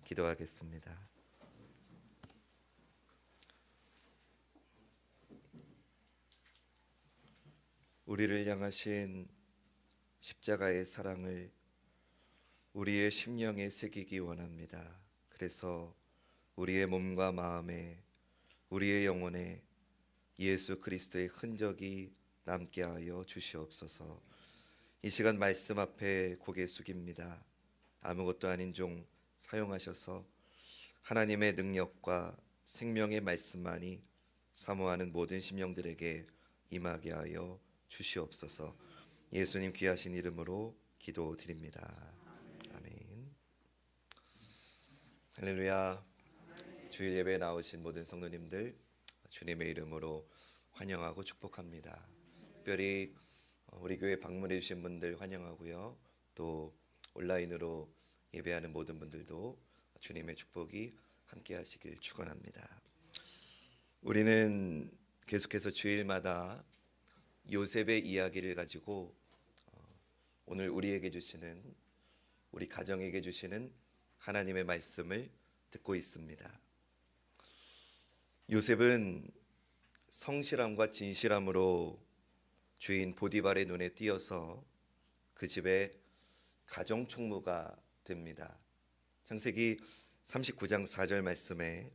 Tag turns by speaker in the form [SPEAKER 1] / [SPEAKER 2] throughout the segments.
[SPEAKER 1] 기도하겠습니다. 우리를 향하신 십자가의 사랑을 우리의 심령에 새기기 원합니다. 그래서 우리의 몸과 마음에, 우리의 영혼에 예수 그리스도의 흔적이 남게 하여 주시옵소서. 이 시간 말씀 앞에 고개 숙입니다. 아무것도 아닌 종 사용하셔서 하나님의 능력과 생명의 말씀만이 사모하는 모든 심령들에게 임하게 하여 주시옵소서. 예수님 귀하신 이름으로 기도드립니다. 아멘. 할렐루야. 주일 예배에 나오신 모든 성도님들 주님의 이름으로 환영하고 축복합니다. 특별히 우리 교회 방문해 주신 분들 환영하고요. 또 온라인으로 예배하는 모든 분들도 주님의 축복이 함께 하시길 축원합니다. 우리는 계속해서 주일마다 요셉의 이야기를 가지고 오늘 우리에게 주시는, 우리 가정에게 주시는 하나님의 말씀을 듣고 있습니다. 요셉은 성실함과 진실함으로 주인 보디발의 눈에 띄어서 그 집의 가정총무가 됩니다. 창세기 39장 4절 말씀에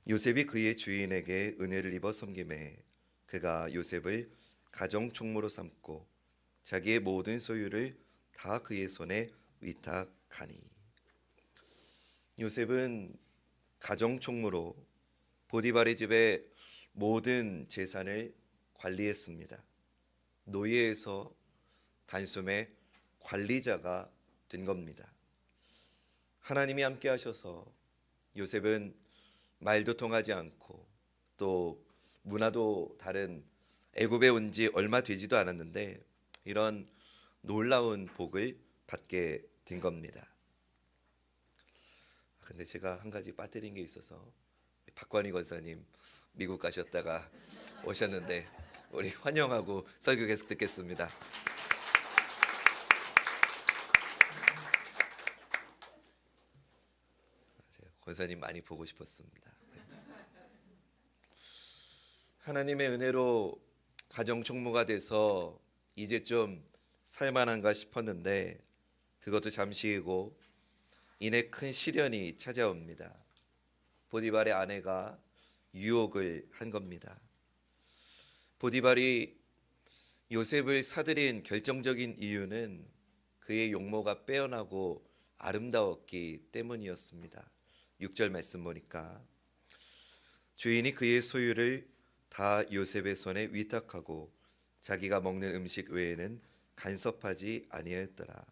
[SPEAKER 1] 요셉이 그의 주인에게 은혜를 입어 섬김에 그가 요셉을 가정총무로 삼고 자기의 모든 소유를 다 그의 손에 위탁하니. 요셉은 가정총무로 보디발의 집의 모든 재산을 관리했습니다. 노예에서 단숨에 관리자가 된 겁니다. 하나님이 함께 하셔서 요셉은 말도 통하지 않고 또 문화도 다른 애굽에 온 지 얼마 되지도 않았는데 이런 놀라운 복을 받게 된 겁니다. 근데 제가 한 가지 빠뜨린 게 있어서 박관희 권사님 미국 가셨다가 오셨는데 우리 환영하고 설교 계속 듣겠습니다. 권사님 많이 보고 싶었습니다. 하나님의 은혜로 가정총무가 돼서 이제 좀 살만한가 싶었는데 그것도 잠시이고 이내 큰 시련이 찾아옵니다. 보디발의 아내가 유혹을 한 겁니다. 보디발이 요셉을 사들인 결정적인 이유는 그의 용모가 빼어나고 아름다웠기 때문이었습니다. 6절 말씀 보니까 주인이 그의 소유를 다 요셉의 손에 위탁하고 자기가 먹는 음식 외에는 간섭하지 아니하였더라.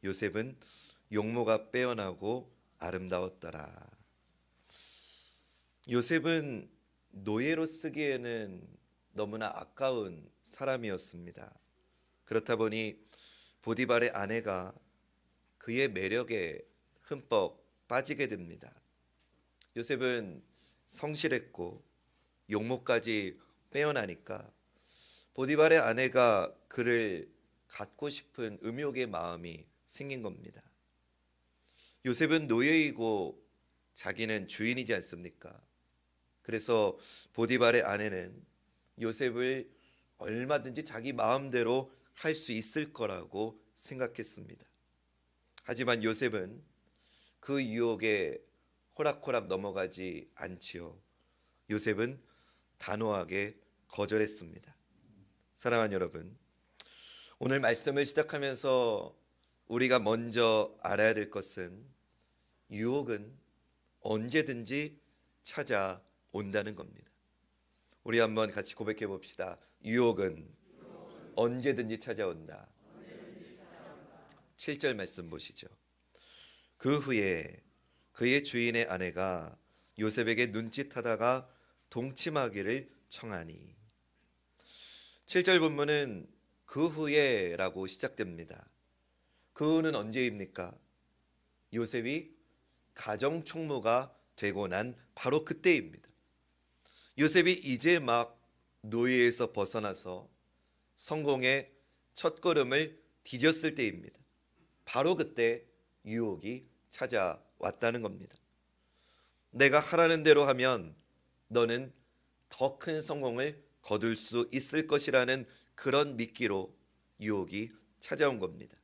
[SPEAKER 1] 요셉은 용모가 빼어나고 아름다웠더라. 요셉은 노예로 쓰기에는 너무나 아까운 사람이었습니다. 그렇다 보니 보디발의 아내가 그의 매력에 흠뻑 빠지게 됩니다. 요셉은 성실했고 용모까지 빼어나니까 보디발의 아내가 그를 갖고 싶은 음욕의 마음이 생긴 겁니다. 요셉은 노예이고 자기는 주인이지 않습니까? 그래서 보디발의 아내는 요셉을 얼마든지 자기 마음대로 할 수 있을 거라고 생각했습니다. 하지만 요셉은 그 유혹에 호락호락 넘어가지 않지요. 요셉은 단호하게 거절했습니다. 사랑하는 여러분, 오늘 말씀을 시작하면서 우리가 먼저 알아야 될 것은 유혹은 언제든지 찾아온다는 겁니다. 우리 한번 같이 고백해 봅시다. 유혹은 언제든지 찾아온다. 7절 말씀 보시죠. 그 후에 그의 주인의 아내가 요셉에게 눈짓하다가 동침하기를 청하니. 7절 본문은 그 후에라고 시작됩니다. 그 후는 언제입니까? 요셉이 가정총무가 되고 난 바로 그때입니다. 요셉이 이제 막 노예에서 벗어나서 성공의 첫걸음을 디뎠을 때입니다. 바로 그때 유혹이 찾아온 왔다는 겁니다. 내가 하라는 대로 하면 너는 더 큰 성공을 거둘 수 있을 것이라는 그런 미끼로 유혹이 찾아온 겁니다.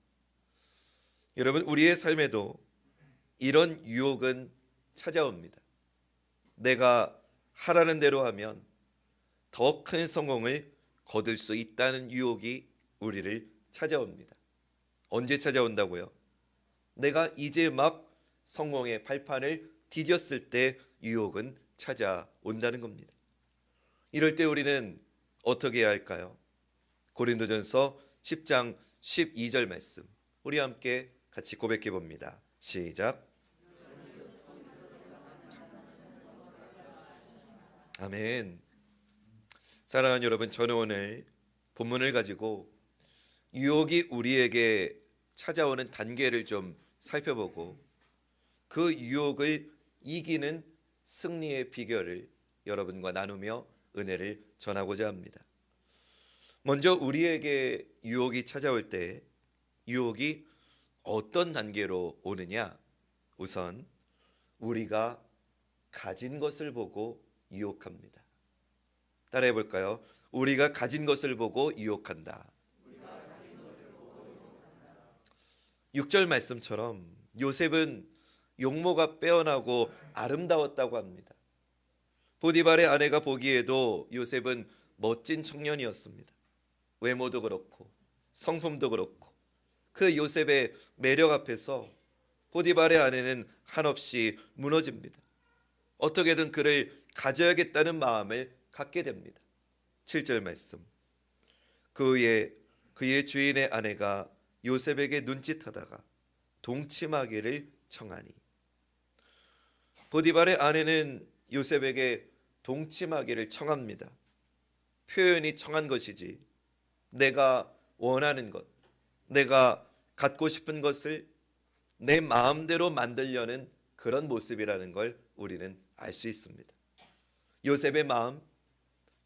[SPEAKER 1] 여러분, 우리의 삶에도 이런 유혹은 찾아옵니다. 내가 하라는 대로 하면 더 큰 성공을 거둘 수 있다는 유혹이 우리를 찾아옵니다. 언제 찾아온다고요? 내가 이제 막 성공의 발판을 디뎠을 때 유혹은 찾아온다는 겁니다. 이럴 때 우리는 어떻게 해야 할까요? 고린도전서 10장 12절 말씀, 우리 함께 같이 고백해 봅니다. 시작. 아멘. 사랑하는 여러분, 저는 오늘 본문을 가지고 유혹이 우리에게 찾아오는 단계를 좀 살펴보고 그 유혹을 이기는 승리의 비결을 여러분과 나누며 은혜를 전하고자 합니다. 먼저 우리에게 유혹이 찾아올 때 유혹이 어떤 단계로 오느냐? 우선 우리가 가진 것을 보고 유혹합니다. 따라해 볼까요? 우리가 가진 것을 보고 유혹한다. 6절 말씀처럼 요셉은 용모가 빼어나고 아름다웠다고 합니다. 보디발의 아내가 보기에도 요셉은 멋진 청년이었습니다. 외모도 그렇고 성품도 그렇고 그 요셉의 매력 앞에서 보디발의 아내는 한없이 무너집니다. 어떻게든 그를 가져야겠다는 마음을 갖게 됩니다. 7절 말씀, 그의 주인의 아내가 요셉에게 눈짓하다가 동침하기를 청하니. 보디발의 아내는 요셉에게 동침하기를 청합니다. 표현이 청한 것이지 내가 원하는 것, 내가 갖고 싶은 것을 내 마음대로 만들려는 그런 모습이라는 걸 우리는 알 수 있습니다. 요셉의 마음,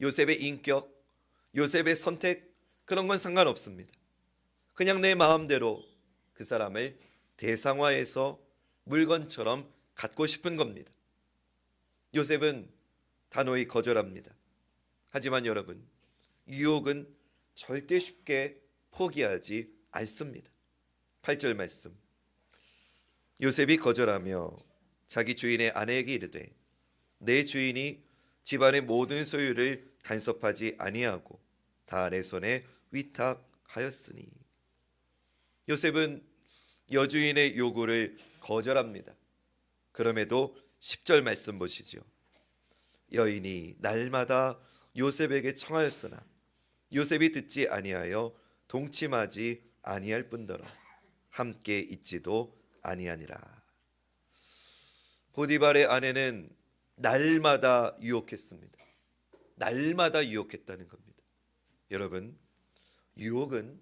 [SPEAKER 1] 요셉의 인격, 요셉의 선택, 그런 건 상관없습니다. 그냥 내 마음대로 그 사람을 대상화해서 물건처럼 갖고 싶은 겁니다. 요셉은 단호히 거절합니다. 하지만 여러분, 유혹은 절대 쉽게 포기하지 않습니다. 8절 말씀, 요셉이 거절하며 자기 주인의 아내에게 이르되 내 주인이 집안의 모든 소유를 간섭하지 아니하고 다 내 손에 위탁하였으니. 요셉은 여주인의 요구를 거절합니다. 그럼에도 10절 말씀 보시죠. 여인이 날마다 요셉에게 청하였으나 요셉이 듣지 아니하여 동침하지 아니할 뿐더러 함께 있지도 아니하니라. 보디발의 아내는 날마다 유혹했습니다. 날마다 유혹했다는 겁니다. 여러분, 유혹은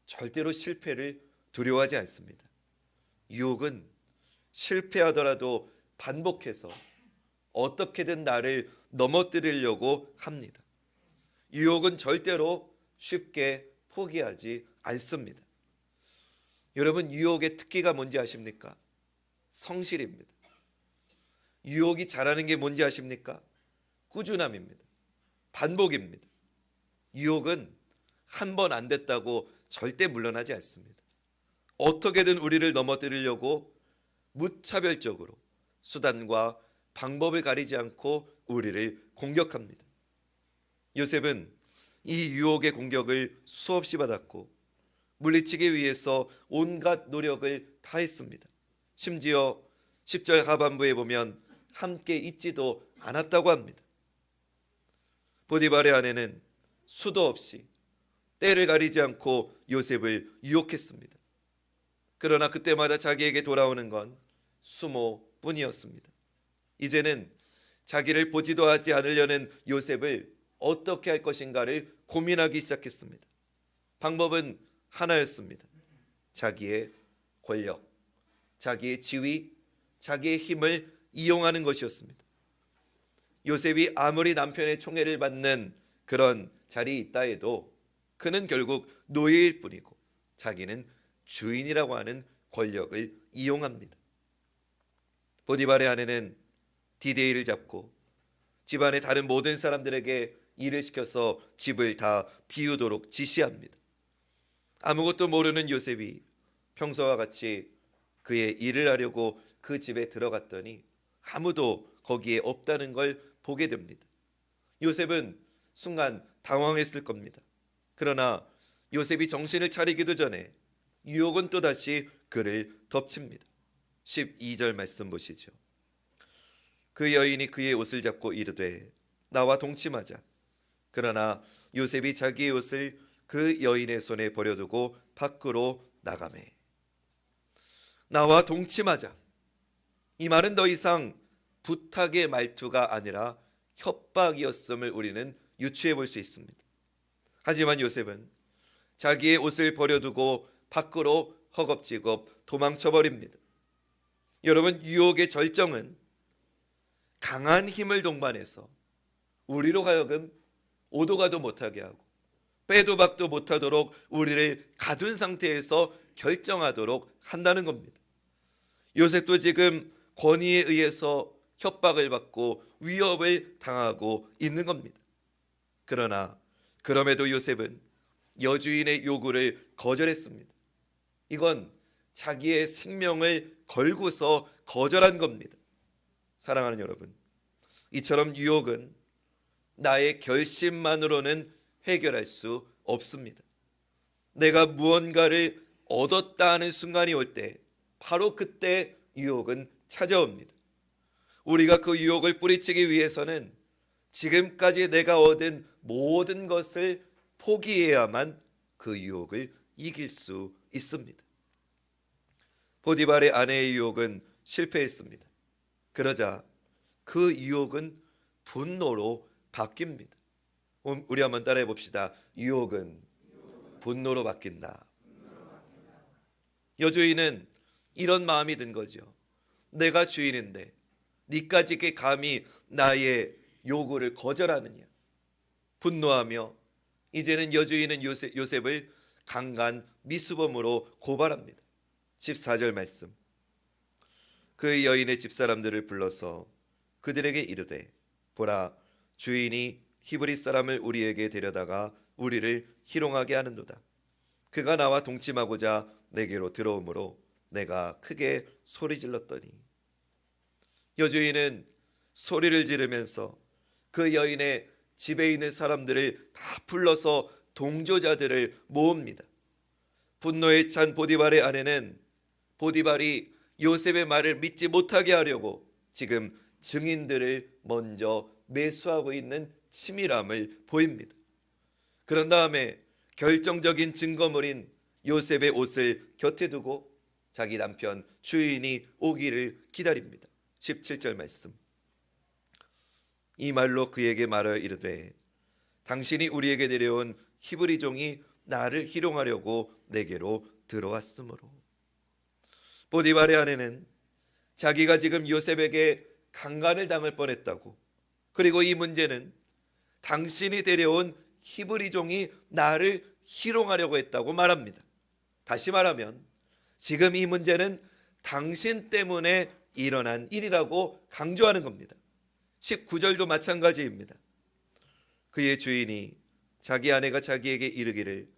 [SPEAKER 1] 절대로 실패를 두려워하지 않습니다. 유혹은 실패하더라도 반복해서 어떻게든 나를 넘어뜨리려고 합니다. 유혹은 절대로 쉽게 포기하지 않습니다. 여러분, 유혹의 특기가 뭔지 아십니까? 성실입니다. 유혹이 잘하는 게 뭔지 아십니까? 꾸준함입니다. 반복입니다. 유혹은 한 번 안 됐다고 절대 물러나지 않습니다. 어떻게든 우리를 넘어뜨리려고 무차별적으로 수단과 방법을 가리지 않고 우리를 공격합니다. 요셉은 이 유혹의 공격을 수없이 받았고 물리치기 위해서 온갖 노력을 다했습니다. 심지어 10절 하반부에 보면 함께 있지도 않았다고 합니다. 보디발의 아내는 수도 없이 때를 가리지 않고 요셉을 유혹했습니다. 그러나 그때마다 자기에게 돌아오는 건 수모뿐이었습니다. 이제는 자기를 보지도 하지 않으려는 요셉을 어떻게 할 것인가를 고민하기 시작했습니다. 방법은 하나였습니다. 자기의 권력, 자기의 지위, 자기의 힘을 이용하는 것이었습니다. 요셉이 아무리 남편의 총애를 받는 그런 자리에 있다 해도 그는 결국 노예일 뿐이고 자기는 주인이라고 하는 권력을 이용합니다. 보디발의 아내는 디데이를 잡고 집안의 다른 모든 사람들에게 일을 시켜서 집을 다 비우도록 지시합니다. 아무것도 모르는 요셉이 평소와 같이 그의 일을 하려고 그 집에 들어갔더니 아무도 거기에 없다는 걸 보게 됩니다. 요셉은 순간 당황했을 겁니다. 그러나 요셉이 정신을 차리기도 전에 유혹은 또다시 그를 덮칩니다. 12절 말씀 보시죠. 그 여인이 그의 옷을 잡고 이르되 나와 동침하자. 그러나 요셉이 자기의 옷을 그 여인의 손에 버려두고 밖으로 나가매. 나와 동침하자. 이 말은 더 이상 부탁의 말투가 아니라 협박이었음을 우리는 유추해 볼 수 있습니다. 하지만 요셉은 자기의 옷을 버려두고 밖으로 허겁지겁 도망쳐 버립니다. 여러분, 유혹의 절정은 강한 힘을 동반해서 우리로 하여금 오도 가도 못하게 하고 빼도 박도 못하도록 우리를 가둔 상태에서 결정하도록 한다는 겁니다. 요셉도 지금 권위에 의해서 협박을 받고 위협을 당하고 있는 겁니다. 그러나 그럼에도 요셉은 여주인의 요구를 거절했습니다. 이건 자기의 생명을 걸고서 거절한 겁니다. 사랑하는 여러분, 이처럼 유혹은 나의 결심만으로는 해결할 수 없습니다. 내가 무언가를 얻었다 하는 순간이 올 때 바로 그때 유혹은 찾아옵니다. 우리가 그 유혹을 뿌리치기 위해서는 지금까지 내가 얻은 모든 것을 포기해야만 그 유혹을 이길 수 있습니다. 보디발의 아내의 유혹은 실패했습니다. 그러자 그 유혹은 분노로 바뀝니다. 우리 한번 따라해 봅시다. 유혹은 분노로 바뀐다. 여주인은 이런 마음이 든 거죠. 내가 주인인데 니까지 감히 나의 요구를 거절하느냐. 분노하며 이제는 여주인은 요셉을 강간 미수범으로 고발합니다. 14절 말씀. 그 여인의 집사람들을 불러서 그들에게 이르되 보라, 주인이 히브리 사람을 우리에게 데려다가 우리를 희롱하게 하는도다. 그가 나와 동침하고자 내게로 들어오므로 내가 크게 소리 질렀더니. 여주인은 소리를 지르면서 그 여인의 집에 있는 사람들을 다 불러서 동조자들을 모읍니다. 분노에 찬 보디발의 아내는 보디발이 요셉의 말을 믿지 못하게 하려고 지금 증인들을 먼저 매수하고 있는 치밀함을 보입니다. 그런 다음에 결정적인 증거물인 요셉의 옷을 곁에 두고 자기 남편 주인이 오기를 기다립니다. 17절 말씀. 이 말로 그에게 말하여 이르되 당신이 우리에게 내려온 히브리 종이 나를 희롱하려고 내게로 들어왔으므로. 보디발의 아내는 자기가 지금 요셉에게 강간을 당할 뻔했다고, 그리고 이 문제는 당신이 데려온 히브리 종이 나를 희롱하려고 했다고 말합니다. 다시 말하면 지금 이 문제는 당신 때문에 일어난 일이라고 강조하는 겁니다. 19절도 마찬가지입니다. 그의 주인이 자기 아내가 자기에게 이르기를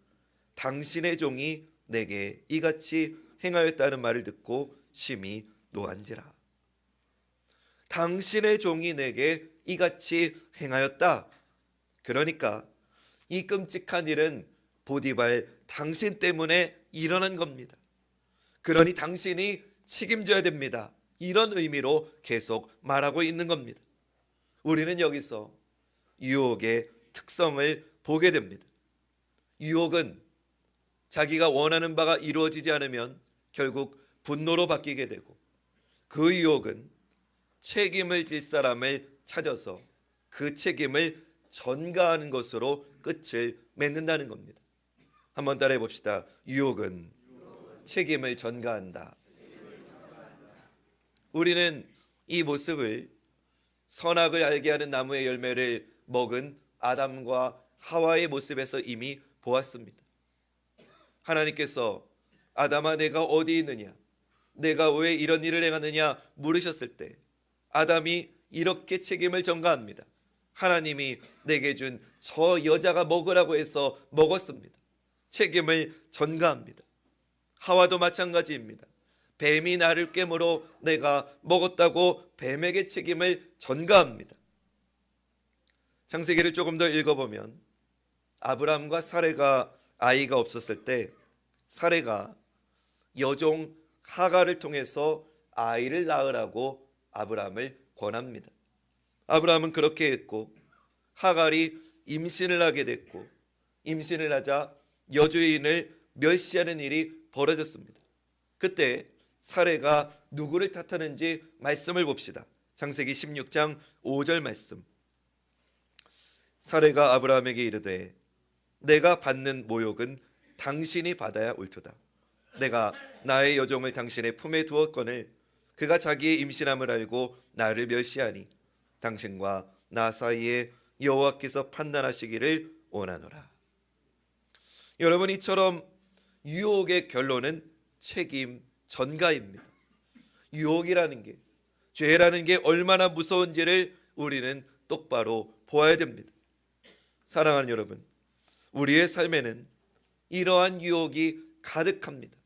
[SPEAKER 1] 당신의 종이 내게 이같이 행하였다는 말을 듣고 심히 노한지라. 당신의 종이 내게 이같이 행하였다. 그러니까 이 끔찍한 일은 보디발 당신 때문에 일어난 겁니다. 그러니 당신이 책임져야 됩니다. 이런 의미로 계속 말하고 있는 겁니다. 우리는 여기서 유혹의 특성을 보게 됩니다. 유혹은 자기가 원하는 바가 이루어지지 않으면 결국 분노로 바뀌게 되고, 그 유혹은 책임을 질 사람을 찾아서 그 책임을 전가하는 것으로 끝을 맺는다는 겁니다. 한번 따라해 봅시다. 유혹은 책임을 전가한다. 우리는 이 모습을 선악을 알게 하는 나무의 열매를 먹은 아담과 하와의 모습에서 이미 보았습니다. 하나님께서 아담아 내가 어디 있느냐, 내가 왜 이런 일을 행하느냐 물으셨을 때 아담이 이렇게 책임을 전가합니다. 하나님이 내게 준 저 여자가 먹으라고 해서 먹었습니다. 책임을 전가합니다. 하와도 마찬가지입니다. 뱀이 나를 깨물어 내가 먹었다고 뱀에게 책임을 전가합니다. 창세기를 조금 더 읽어보면 아브람과 사레가 아이가 없었을 때 사레가 여종 하가를 통해서 아이를 낳으라고 아브람을 권합니다. 아브람은 그렇게 했고 하갈이 임신을 하게 됐고 임신을 하자 여주인을 멸시하는 일이 벌어졌습니다. 그때 사레가 누구를 탓하는지 말씀을 봅시다. 창세기 16장 5절 말씀. 사레가 아브라함에게 이르되 내가 받는 모욕은 당신이 받아야 옳도다. 내가 나의 여종을 당신의 품에 두었거늘 그가 자기의 임신함을 알고 나를 멸시하니 당신과 나 사이에 여호와께서 판단하시기를 원하노라. 여러분, 이처럼 유혹의 결론은 책임 전가입니다. 유혹이라는 게, 죄라는 게 얼마나 무서운지를 우리는 똑바로 보아야 됩니다. 사랑하는 여러분, 우리의 삶에는 이러한 유혹이 가득합니다.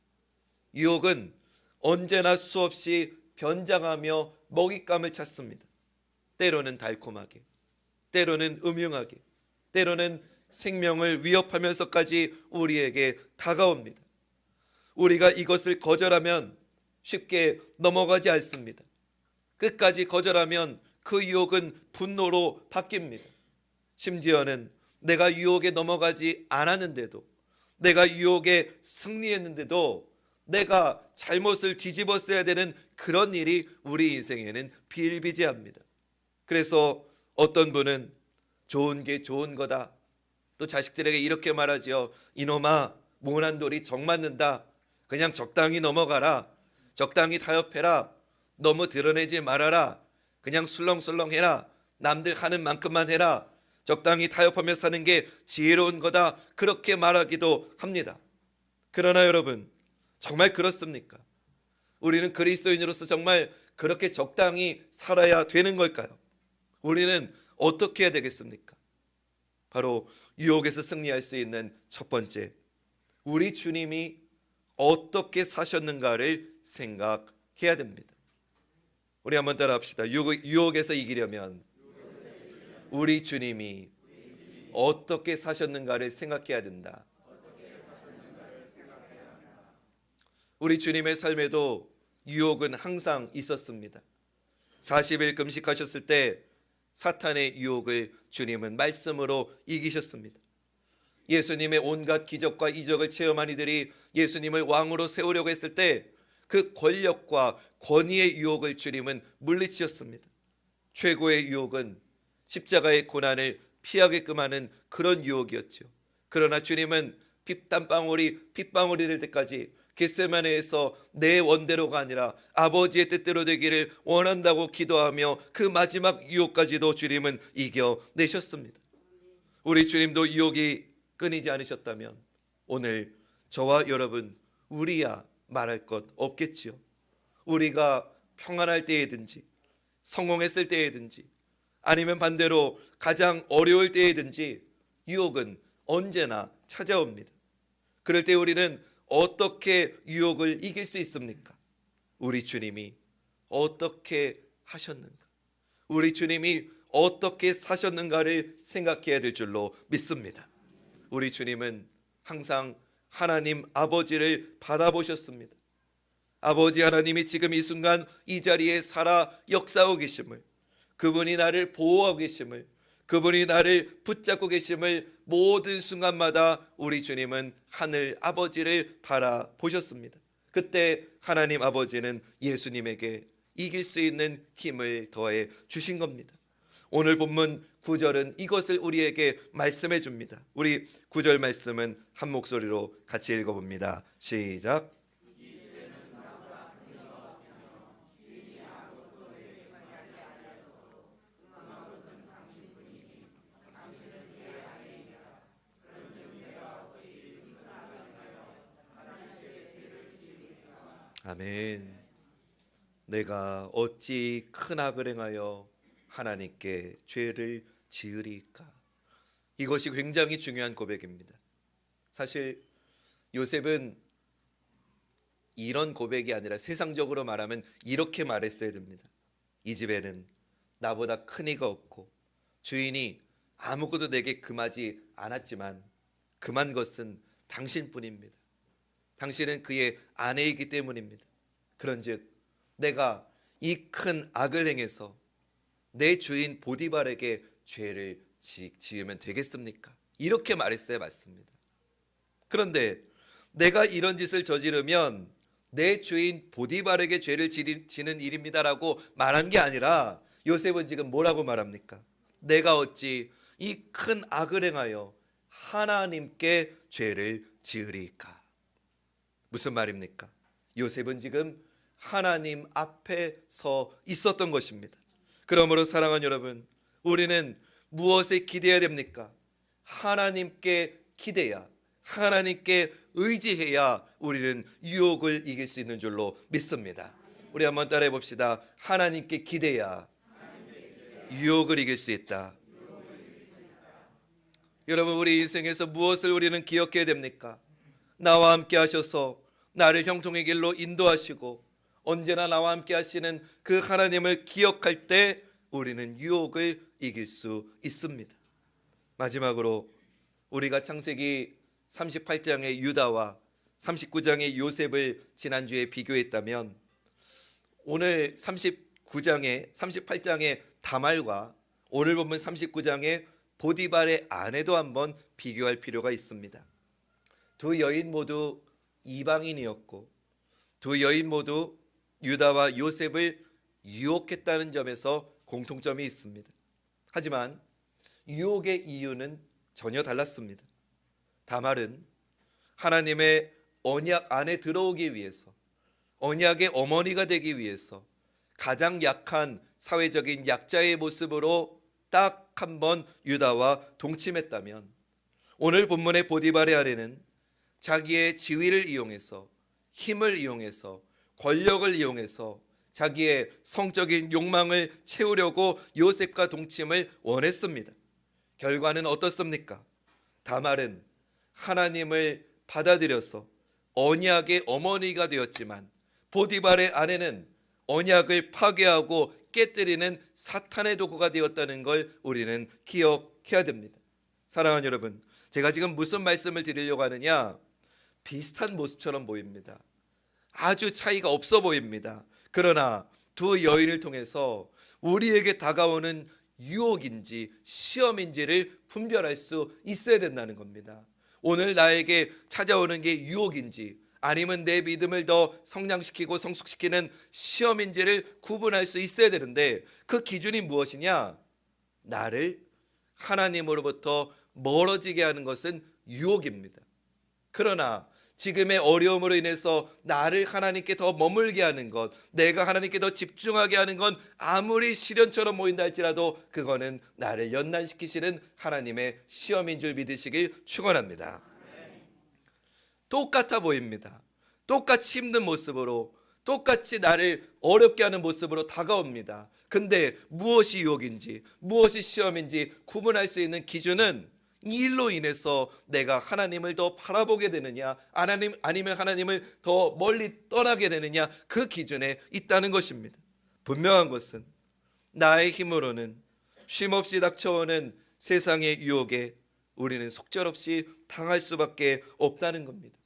[SPEAKER 1] 유혹은 언제나 수없이 변장하며 먹잇감을 찾습니다. 때로는 달콤하게, 때로는 음흉하게, 때로는 생명을 위협하면서까지 우리에게 다가옵니다. 우리가 이것을 거절하면 쉽게 넘어가지 않습니다. 끝까지 거절하면 그 유혹은 분노로 바뀝니다. 심지어는 내가 유혹에 넘어가지 않았는데도, 내가 유혹에 승리했는데도 내가 잘못을 뒤집었어야 되는 그런 일이 우리 인생에는 비일비재합니다. 그래서 어떤 분은 좋은 게 좋은 거다, 또 자식들에게 이렇게 말하지요. 이놈아, 모난 돌이 정 맞는다. 그냥 적당히 넘어가라. 적당히 타협해라. 너무 드러내지 말아라. 그냥 술렁술렁해라. 남들 하는 만큼만 해라. 적당히 타협하며 사는 게 지혜로운 거다. 그렇게 말하기도 합니다. 그러나 여러분, 정말 그렇습니까? 우리는 그리스도인으로서 정말 그렇게 적당히 살아야 되는 걸까요? 우리는 어떻게 해야 되겠습니까? 바로 유혹에서 승리할 수 있는 첫 번째, 우리 주님이 어떻게 사셨는가를 생각해야 됩니다. 우리 한번 따라 합시다. 유혹에서 이기려면 우리 주님이 어떻게 사셨는가를 생각해야 된다. 우리 주님의 삶에도 유혹은 항상 있었습니다. 40일 금식하셨을 때 사탄의 유혹을 주님은 말씀으로 이기셨습니다. 예수님의 온갖 기적과 이적을 체험한 이들이 예수님을 왕으로 세우려고 했을 때 그 권력과 권위의 유혹을 주님은 물리치셨습니다. 최고의 유혹은 십자가의 고난을 피하게끔 하는 그런 유혹이었죠. 그러나 주님은 핏땀방울이 핏방울이 될 때까지 겟세마네에서 내 원대로가 아니라 아버지의 뜻대로 되기를 원한다고 기도하며 그 마지막 유혹까지도 주님은 이겨내셨습니다. 우리 주님도 유혹이 끊이지 않으셨다면 오늘 저와 여러분, 우리야 말할 것 없겠지요. 우리가 평안할 때이든지 성공했을 때이든지 아니면 반대로 가장 어려울 때이든지 유혹은 언제나 찾아옵니다. 그럴 때 우리는 어떻게 유혹을 이길 수 있습니까? 우리 주님이 어떻게 하셨는가, 우리 주님이 어떻게 사셨는가를 생각해야 될 줄로 믿습니다. 우리 주님은 항상 하나님 아버지를 바라보셨습니다. 아버지 하나님이 지금 이 순간 이 자리에 살아 역사하고 계심을, 그분이 나를 보호하고 계심을, 그분이 나를 붙잡고 계심을 모든 순간마다 우리 주님은 하늘 아버지를 바라보셨습니다. 그때 하나님 아버지는 예수님에게 이길 수 있는 힘을 더해 주신 겁니다. 오늘 본문 9절은 이것을 우리에게 말씀해 줍니다. 우리 9절 말씀은 한 목소리로 같이 읽어봅니다. 시작. 아멘. 내가 어찌 큰 악을 행하여 하나님께 죄를 지으리까? 이것이 굉장히 중요한 고백입니다. 사실 요셉은 이런 고백이 아니라 세상적으로 말하면 이렇게 말했어야 됩니다. 이 집에는 나보다 큰 이가 없고 주인이 아무것도 내게 금하지 않았지만 금한 것은 당신뿐입니다. 당신은 그의 아내이기 때문입니다. 그런즉 내가 이 큰 악을 행해서 내 주인 보디발에게 죄를 지으면 되겠습니까? 이렇게 말했어야 맞습니다. 그런데 내가 이런 짓을 저지르면 내 주인 보디발에게 죄를 지는 일입니다라고 말한 게 아니라 요셉은 지금 뭐라고 말합니까? 내가 어찌 이 큰 악을 행하여 하나님께 죄를 지으리까? 무슨 말입니까? 요셉은 지금 하나님 앞에 서 있었던 것입니다. 그러므로 사랑하는 여러분, 우리는 무엇에 기대해야 됩니까? 하나님께 기대야, 하나님께 의지해야 우리는 유혹을 이길 수 있는 줄로 믿습니다. 우리 한번 따라해 봅시다. 하나님께 기대야 유혹을 이길 수 있다. 여러분, 우리 인생에서 무엇을 우리는 기억해야 됩니까? 나와 함께 하셔서 나를 형통의 길로 인도하시고 언제나 나와 함께 하시는 그 하나님을 기억할 때 우리는 유혹을 이길 수 있습니다. 마지막으로 우리가 창세기 38장의 유다와 39장의 요셉을 지난주에 비교했다면 오늘 38장의 다말과 오늘 보면 39장의 보디발의 아내도 한번 비교할 필요가 있습니다. 두 여인 모두 이방인이었고 두 여인 모두 유다와 요셉을 유혹했다는 점에서 공통점이 있습니다. 하지만 유혹의 이유는 전혀 달랐습니다. 다말은 하나님의 언약 안에 들어오기 위해서, 언약의 어머니가 되기 위해서 가장 약한 사회적인 약자의 모습으로 딱 한 번 유다와 동침했다면, 오늘 본문의 보디발의 아내는 자기의 지위를 이용해서, 힘을 이용해서, 권력을 이용해서 자기의 성적인 욕망을 채우려고 요셉과 동침을 원했습니다. 결과는 어떻습니까? 다말은 하나님을 받아들여서 언약의 어머니가 되었지만 보디발의 아내는 언약을 파괴하고 깨뜨리는 사탄의 도구가 되었다는 걸 우리는 기억해야 됩니다. 사랑하는 여러분, 제가 지금 무슨 말씀을 드리려고 하느냐? 비슷한 모습처럼 보입니다. 아주 차이가 없어 보입니다. 그러나 두 여인을 통해서 우리에게 다가오는 유혹인지 시험인지를 분별할 수 있어야 된다는 겁니다. 오늘 나에게 찾아오는 게 유혹인지 아니면 내 믿음을 더 성장시키고 성숙시키는 시험인지를 구분할 수 있어야 되는데, 그 기준이 무엇이냐? 나를 하나님으로부터 멀어지게 하는 것은 유혹입니다. 그러나 지금의 어려움으로 인해서 나를 하나님께 더 머물게 하는 것, 내가 하나님께 더 집중하게 하는 건 아무리 시련처럼 보인다 할지라도 그거는 나를 연단시키시는 하나님의 시험인 줄 믿으시길 축원합니다. 똑같아 보입니다. 똑같이 힘든 모습으로, 똑같이 나를 어렵게 하는 모습으로 다가옵니다. 근데 무엇이 유혹인지 무엇이 시험인지 구분할 수 있는 기준은 이 일로 인해서 내가 하나님을 더 바라보게 되느냐, 아니면 하나님을 더 멀리 떠나게 되느냐, 그 기준에 있다는 것입니다. 분명한 것은 나의 힘으로는 쉼없이 닥쳐오는 세상의 유혹에 우리는 속절없이 당할 수밖에 없다는 겁니다.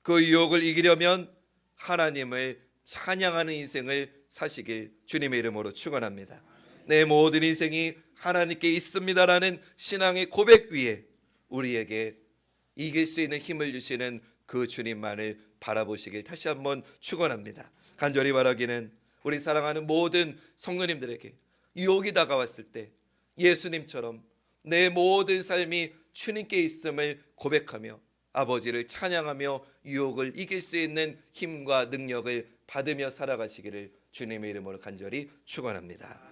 [SPEAKER 1] 그 유혹을 이기려면 하나님을 찬양하는 인생을 사시길 주님의 이름으로 축원합니다. 내 모든 인생이 하나님께 있습니다라는 신앙의 고백 위에 우리에게 이길 수 있는 힘을 주시는 그 주님만을 바라보시길 다시 한번 축원합니다. 간절히 바라기는 우리 사랑하는 모든 성도님들에게 유혹이 다가왔을 때 예수님처럼 내 모든 삶이 주님께 있음을 고백하며 아버지를 찬양하며 유혹을 이길 수 있는 힘과 능력을 받으며 살아가시기를 주님의 이름으로 간절히 축원합니다.